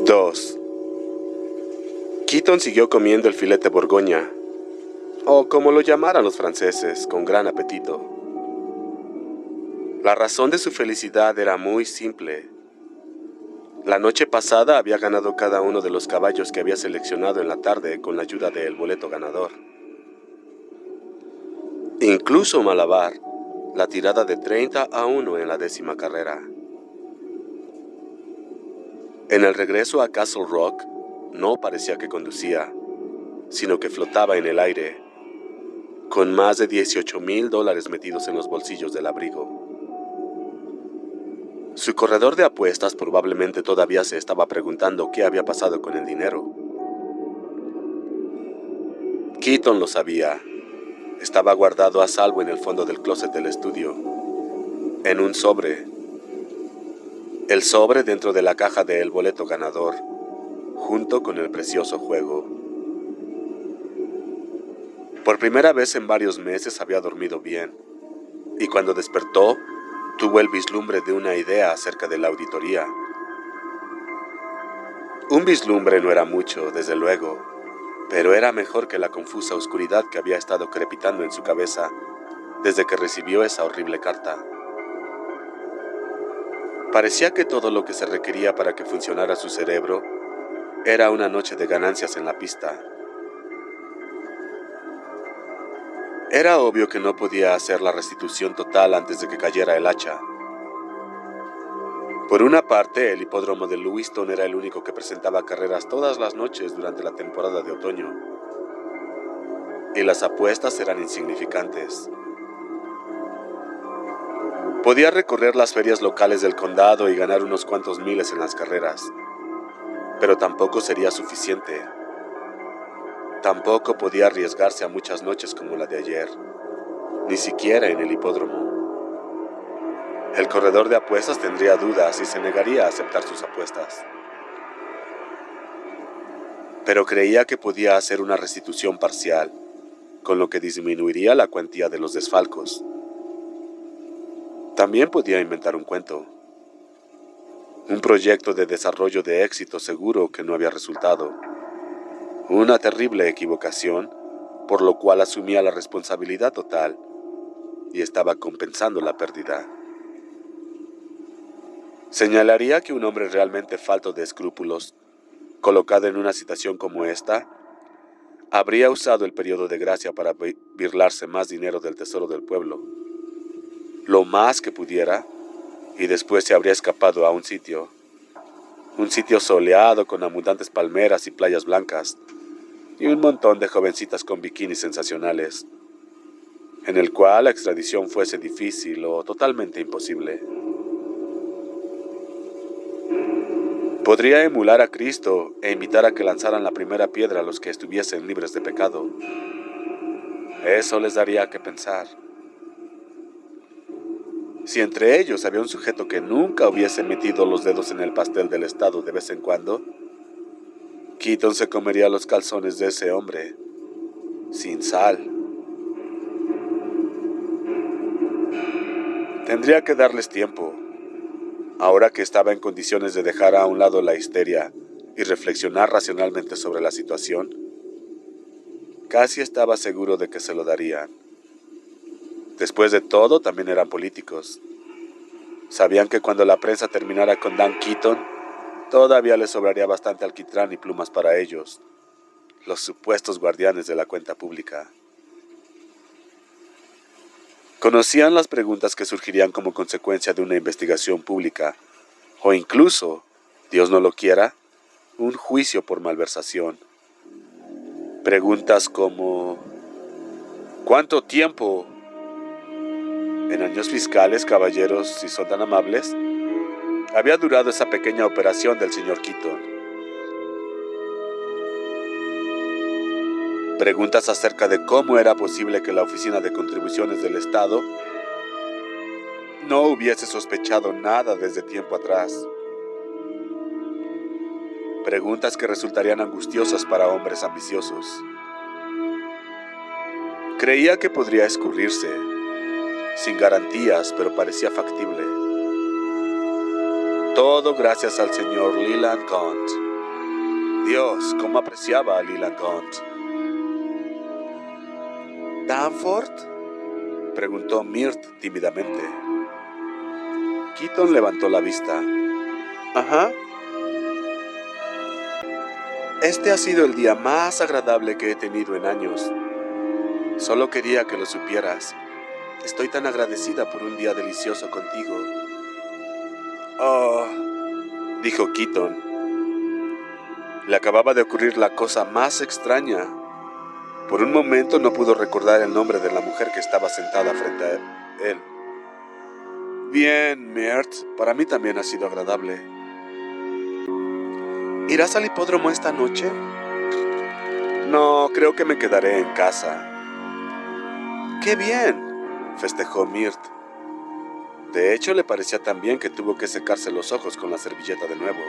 2. Keaton siguió comiendo el filete borgoña, o como lo llamaran los franceses, con gran apetito. La razón de su felicidad era muy simple. La noche pasada había ganado cada uno de los caballos que había seleccionado en la tarde con la ayuda del boleto ganador. Incluso Malabar, la tirada de 30-1 en la 10ª carrera. En el regreso a Castle Rock, no parecía que conducía, sino que flotaba en el aire, con más de $18,000 metidos en los bolsillos del abrigo. Su corredor de apuestas probablemente todavía se estaba preguntando qué había pasado con el dinero. Keaton lo sabía. Estaba guardado a salvo en el fondo del closet del estudio, en un sobre. El sobre dentro de la caja del boleto ganador, junto con el precioso juego. Por primera vez en varios meses había dormido bien, y cuando despertó, tuvo el vislumbre de una idea acerca de la auditoría. Un vislumbre no era mucho, desde luego, pero era mejor que la confusa oscuridad que había estado crepitando en su cabeza desde que recibió esa horrible carta. Parecía que todo lo que se requería para que funcionara su cerebro era una noche de ganancias en la pista. Era obvio que no podía hacer la restitución total antes de que cayera el hacha. Por una parte, el hipódromo de Lewiston era el único que presentaba carreras todas las noches durante la temporada de otoño, y las apuestas eran insignificantes. Podía recorrer las ferias locales del condado y ganar unos cuantos miles en las carreras, pero tampoco sería suficiente. Tampoco podía arriesgarse a muchas noches como la de ayer, ni siquiera en el hipódromo. El corredor de apuestas tendría dudas y se negaría a aceptar sus apuestas. Pero creía que podía hacer una restitución parcial, con lo que disminuiría la cuantía de los desfalcos. También podía inventar un cuento. Un proyecto de desarrollo de éxito seguro que no había resultado. Una terrible equivocación, por lo cual asumía la responsabilidad total y estaba compensando la pérdida. Señalaría que un hombre realmente falto de escrúpulos, colocado en una situación como esta, habría usado el periodo de gracia para birlarse más dinero del tesoro del pueblo, lo más que pudiera, y después se habría escapado a un sitio soleado con abundantes palmeras y playas blancas, y un montón de jovencitas con bikinis sensacionales, en el cual la extradición fuese difícil o totalmente imposible. Podría emular a Cristo e invitar a que lanzaran la primera piedra a los que estuviesen libres de pecado. Eso les daría que pensar. Si entre ellos había un sujeto que nunca hubiese metido los dedos en el pastel del Estado de vez en cuando, Keaton se comería los calzones de ese hombre, sin sal. Tendría que darles tiempo. Ahora que estaba en condiciones de dejar a un lado la histeria y reflexionar racionalmente sobre la situación, casi estaba seguro de que se lo darían. Después de todo, también eran políticos. Sabían que cuando la prensa terminara con Dan Keaton, todavía les sobraría bastante alquitrán y plumas para ellos, los supuestos guardianes de la cuenta pública. Conocían las preguntas que surgirían como consecuencia de una investigación pública, o incluso, Dios no lo quiera, un juicio por malversación. Preguntas como: ¿cuánto tiempo? En años fiscales, caballeros, si son tan amables, había durado esa pequeña operación del señor Keaton. Preguntas acerca de cómo era posible que la Oficina de Contribuciones del Estado no hubiese sospechado nada desde tiempo atrás. Preguntas que resultarían angustiosas para hombres ambiciosos. Creía que podría escurrirse, sin garantías, pero parecía factible. Todo gracias al señor Leland Gaunt. Dios, cómo apreciaba a Leland Gaunt. ¿Danforth? Preguntó Myrt tímidamente. Keaton levantó la vista. Ajá. Este ha sido el día más agradable que he tenido en años. Solo quería que lo supieras. Estoy tan agradecida por un día delicioso contigo. Oh, dijo Keaton. Le acababa de ocurrir la cosa más extraña. Por un momento no pudo recordar el nombre de la mujer que estaba sentada frente a él. Bien, Myrt, para mí también ha sido agradable. ¿irás al hipódromo esta noche? No, creo que me quedaré en casa. ¡Qué bien!, festejó Myrt. De hecho, le parecía tan bien que tuvo que secarse los ojos con la servilleta de nuevo.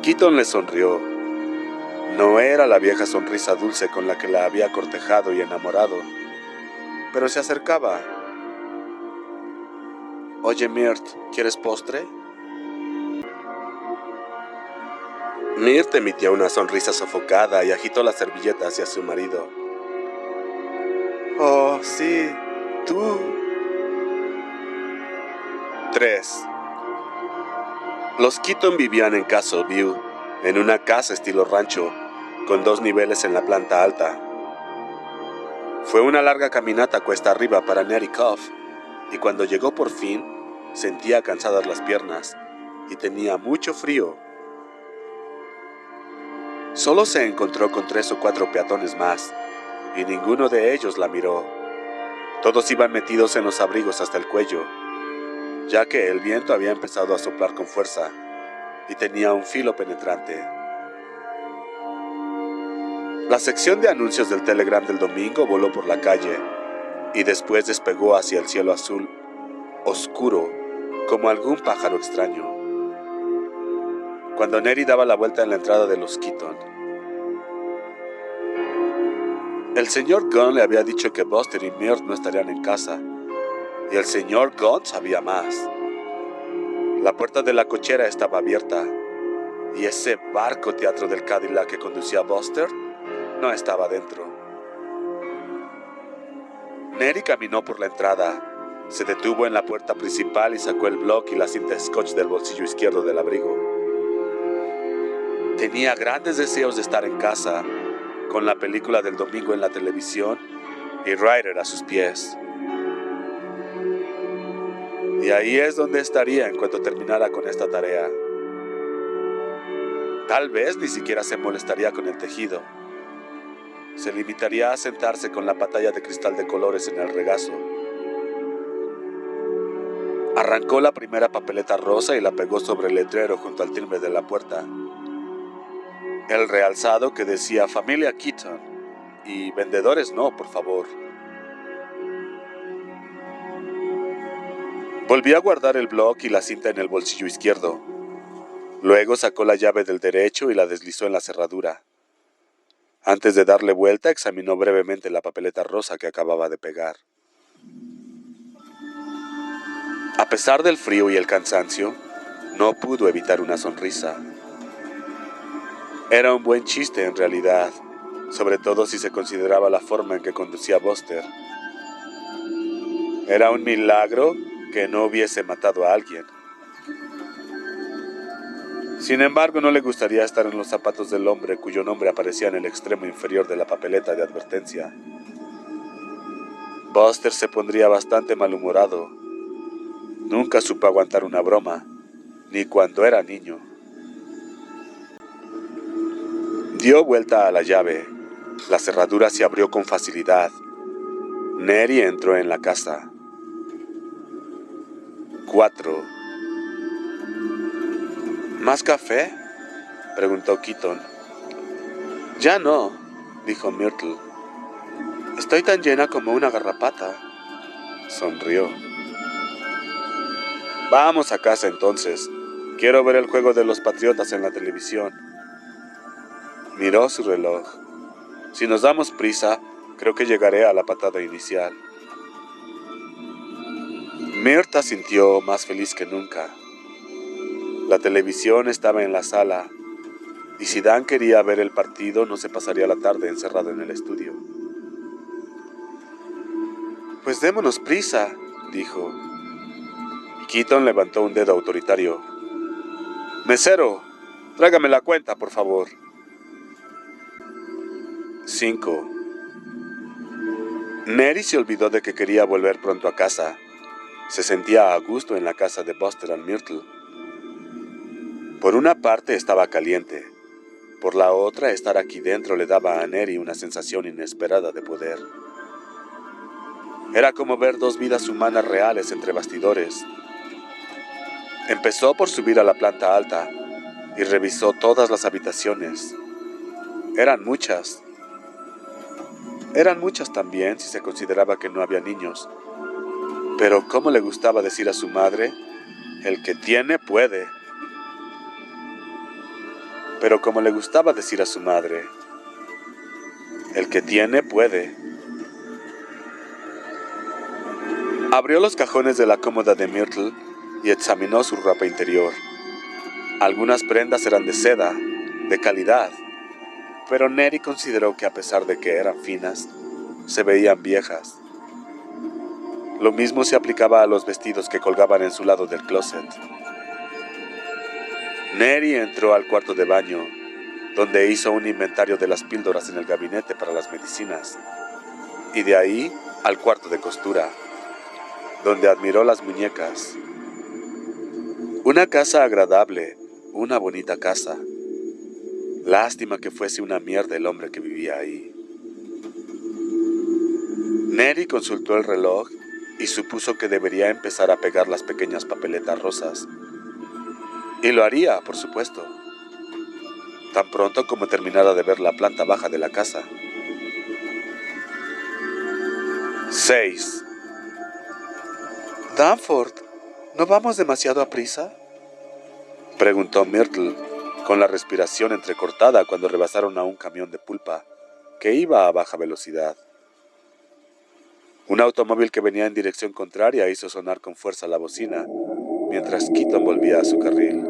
Keaton le sonrió. No era la vieja sonrisa dulce con la que la había cortejado y enamorado, pero se acercaba. Oye, Myrt, ¿quieres postre? Myrt emitió una sonrisa sofocada y agitó la servilleta hacia su marido. Oh, sí, tú. 3. Los Keaton vivían en Castle View, en una casa estilo rancho, con 2 niveles en la planta alta. Fue una larga caminata cuesta arriba para Nettie Cuff, y cuando llegó por fin, sentía cansadas las piernas y tenía mucho frío. Solo se encontró con 3 o 4 peatones más, y ninguno de ellos la miró. Todos iban metidos en los abrigos hasta el cuello, ya que el viento había empezado a soplar con fuerza y tenía un filo penetrante. La sección de anuncios del Telegram del domingo voló por la calle y después despegó hacia el cielo azul, oscuro, como algún pájaro extraño. Cuando Nettie daba la vuelta en la entrada de los Keaton, el señor Gunn le había dicho que Buster y Myrt no estarían en casa, y el señor Gunn sabía más. La puerta de la cochera estaba abierta, y ese barco teatro del Cadillac que conducía a Buster no estaba dentro. Nettie caminó por la entrada, se detuvo en la puerta principal y sacó el bloc y la cinta scotch del bolsillo izquierdo del abrigo. Tenía grandes deseos de estar en casa, con la película del domingo en la televisión y Ryder a sus pies. Y ahí es donde estaría en cuanto terminara con esta tarea. Tal vez ni siquiera se molestaría con el tejido. Se limitaría a sentarse con la pantalla de cristal de colores en el regazo. Arrancó la primera papeleta rosa y la pegó sobre el letrero junto al timbre de la puerta. El realzado que decía Familia Keaton y vendedores no, por favor. Volvió a guardar el bloc y la cinta en el bolsillo izquierdo. Luego sacó la llave del derecho y la deslizó en la cerradura. Antes de darle vuelta, examinó brevemente la papeleta rosa que acababa de pegar. A pesar del frío y el cansancio, no pudo evitar una sonrisa. Era un buen chiste en realidad, sobre todo si se consideraba la forma en que conducía Buster. Era un milagro que no hubiese matado a alguien. Sin embargo, no le gustaría estar en los zapatos del hombre cuyo nombre aparecía en el extremo inferior de la papeleta de advertencia. Buster se pondría bastante malhumorado. Nunca supo aguantar una broma, ni cuando era niño. Dio vuelta a la llave. La cerradura se abrió con facilidad. Nettie entró en la casa. 4. ¿Más café?, preguntó Keaton. Ya no, dijo Myrtle. Estoy tan llena como una garrapata. Sonrió. Vamos a casa entonces. Quiero ver el juego de los Patriotas en la televisión. Miró su reloj. Si nos damos prisa, creo que llegaré a la patada inicial. Myrt sintió más feliz que nunca. La televisión estaba en la sala, y si Dan quería ver el partido, no se pasaría la tarde encerrado en el estudio. Pues démonos prisa, dijo. Keaton levantó un dedo autoritario. Mesero, tráigame la cuenta, por favor. 5. Neri se olvidó de que quería volver pronto a casa. Se sentía a gusto en la casa de Buster and Myrtle. Por una parte estaba caliente, por la otra estar aquí dentro le daba a Neri una sensación inesperada de poder. Era como ver dos vidas humanas reales entre bastidores. Empezó por subir a la planta alta y revisó todas las habitaciones. Eran muchas. Eran muchas también si se consideraba que no había niños. Pero cómo le gustaba decir a su madre, el que tiene puede. Pero como le gustaba decir a su madre, el que tiene puede. Abrió los cajones de la cómoda de Myrtle y examinó su ropa interior. Algunas prendas eran de seda, de calidad, pero Neri consideró que a pesar de que eran finas, se veían viejas. Lo mismo se aplicaba a los vestidos que colgaban en su lado del closet. Neri entró al cuarto de baño, donde hizo un inventario de las píldoras en el gabinete para las medicinas, y de ahí al cuarto de costura, donde admiró las muñecas. Una casa agradable, una bonita casa. Lástima que fuese una mierda el hombre que vivía ahí. Neri consultó el reloj y supuso que debería empezar a pegar las pequeñas papeletas rosas. Y lo haría, por supuesto, tan pronto como terminara de ver la planta baja de la casa. 6. Danforth, ¿no vamos demasiado a prisa? Preguntó Myrtle, con la respiración entrecortada cuando rebasaron a un camión de pulpa que iba a baja velocidad. Un automóvil que venía en dirección contraria hizo sonar con fuerza la bocina, mientras Keaton volvía a su carril.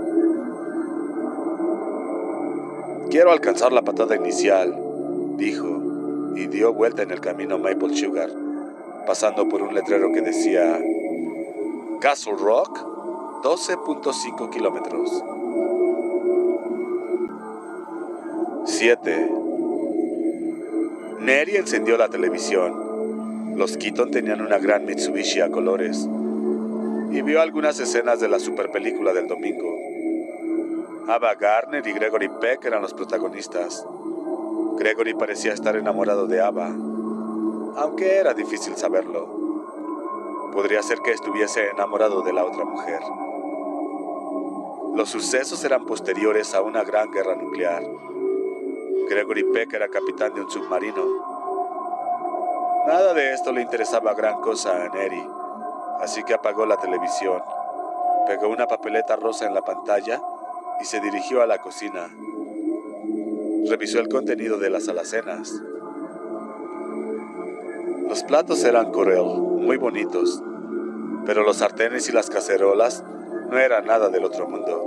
Quiero alcanzar la patada inicial, dijo, y dio vuelta en el camino Maple Sugar, pasando por un letrero que decía Castle Rock, 12.5 kilómetros. 7. Neri encendió la televisión. Los Keaton tenían una gran Mitsubishi a colores, y vio algunas escenas de la superpelícula del domingo. Ava Gardner y Gregory Peck eran los protagonistas. Gregory parecía estar enamorado de Ava, aunque era difícil saberlo. Podría ser que estuviese enamorado de la otra mujer. Los sucesos eran posteriores a una gran guerra nuclear. Gregory Peck era capitán de un submarino. Nada de esto le interesaba gran cosa a Neri, así que apagó la televisión, pegó una papeleta rosa en la pantalla y se dirigió a la cocina. Revisó el contenido de las alacenas. Los platos eran Corel, muy bonitos, pero los sartenes y las cacerolas no eran nada del otro mundo.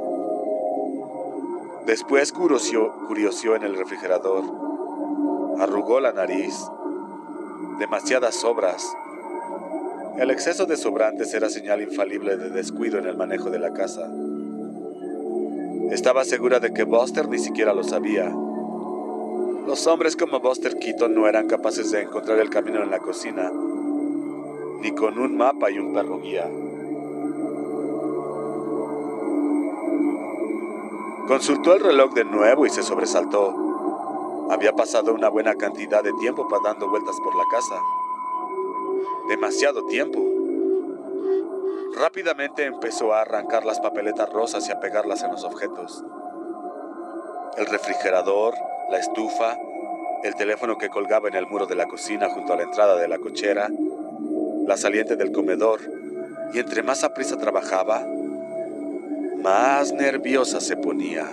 Después curioseó en el refrigerador. Arrugó la nariz. Demasiadas sobras. El exceso de sobrantes era señal infalible de descuido en el manejo de la casa. Estaba segura de que Buster ni siquiera lo sabía. Los hombres como Buster Keaton no eran capaces de encontrar el camino en la cocina, ni con un mapa y un perro guía. Consultó el reloj de nuevo y se sobresaltó. Había pasado una buena cantidad de tiempo dando vueltas por la casa. Demasiado tiempo. Rápidamente empezó a arrancar las papeletas rosas y a pegarlas en los objetos. El refrigerador, la estufa, el teléfono que colgaba en el muro de la cocina junto a la entrada de la cochera, la saliente del comedor, y entre más aprisa trabajaba, más nerviosa se ponía.